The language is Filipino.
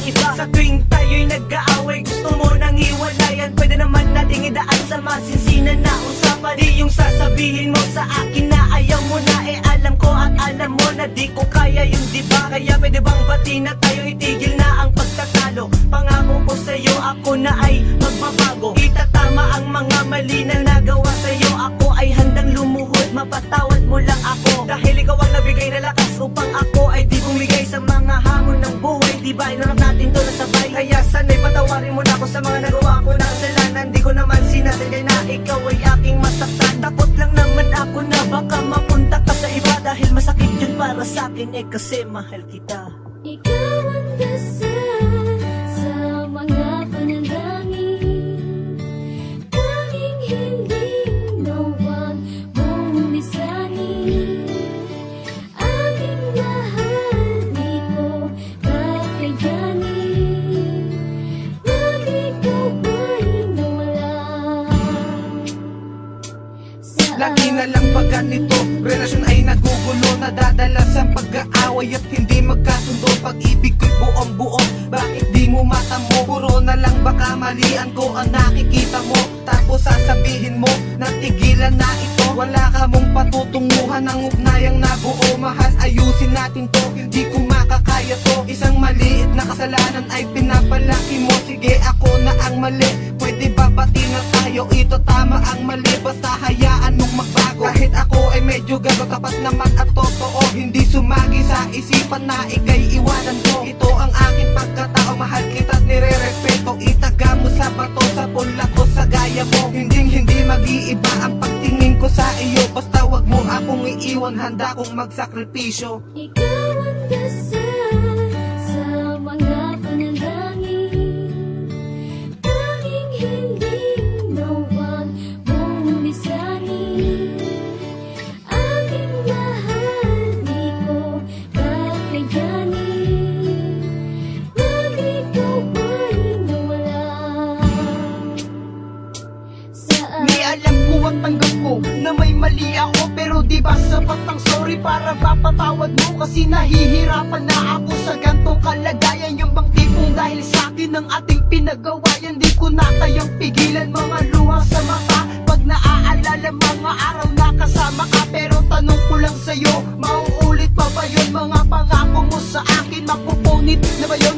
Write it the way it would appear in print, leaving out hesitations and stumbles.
iba. Sa tuwing tayo'y nag-aaway, gusto mo nang iwalayan, pwede naman nating idaan sa masinsinan na usapan. Di yung sasabihin mo sa akin na ayaw mo na, eh alam ko at alam mo na di ko kaya yung diba. Kaya pwede bang bati na tayo, itigil na ang pagtatalo. Pangako ko sa'yo, ako na ay magbabago. Itatama ang mga mali na nagawa sa'yo. Ako ay handang lumuhod, mapatawad mo lang ako. Dahil ikaw ang nabigay na lakas upang ako ay di bumigay sa mga hamon ng buhay. Diba inanap natin to na sabay. Kaya sana'y patawarin mo na ako sa mga nagawa ko na kasalanan. Di ko naman sinasadya na ikaw ay aking masaktan. Takot lang naman ako na baka mapunta ka sa iba. Dahil masakit yun para sa akin, eh kasi mahal kita. Ikaw ang dasal sa mga panalangin, tanging hindi nawag mong lisanin. Aking mahal, di ko kakayanin, pag ikaw ay nawala sa Lagi na lang pag ganito, relasyon ay nagugulo, nadadalas ang pag-aaway at hindi magkasundo. Pag-ibig ko'y buong-buo, bakit di mo matamo? Puro na lang baka malian ko ang nakikita mo. Tapos sasabihin mo, natigilan na ito. Wala ka mong patutunguhan ng ugnayang nabuo. Mahal, ayusin natin to, hindi ko makakaya to. Isang maliit na kasalanan ay pinapalaki mo. Sige, ako na ang mali, pwede ba pati na tayo? Ito tama ang mali, basta hayaan mong magbago. Kahit ako ay medyo gago, tapat naman at totoo. Hindi sumagi sa isipan na ika'y iwanan ko. Ito ang aking pagkatao, mahal kita't nire-respeto. Itaga mo sa bato, sa pula ko, sa gaya mo. Hindi mag-iiba ang pagtingin ko sa iyo. Basta wag mo akong iiwan, handa kong magsakripisyo. Ikaw ang dasal sa mga panalangin, tanging hindi nawag mong lisanin. Aking mahal, di ko kakayanin, pag ikaw ay nawala sa Di alam ko at tanggap ko na may mali ako, pero di ba sapat ang sorry para mapatawad mo? Kasi nahihirapan na ako sa gantong kalagayan. Yung bang tipong dahil sa akin ang ating pinagawayan, di ko na kayang pigilan mga luha sa mata. Pag naaalala mga araw na kasama ka, pero tanong ko lang sa'yo, mauulit pa ba yun? Mga pangako mo sa akin, mapupunit na ba yun?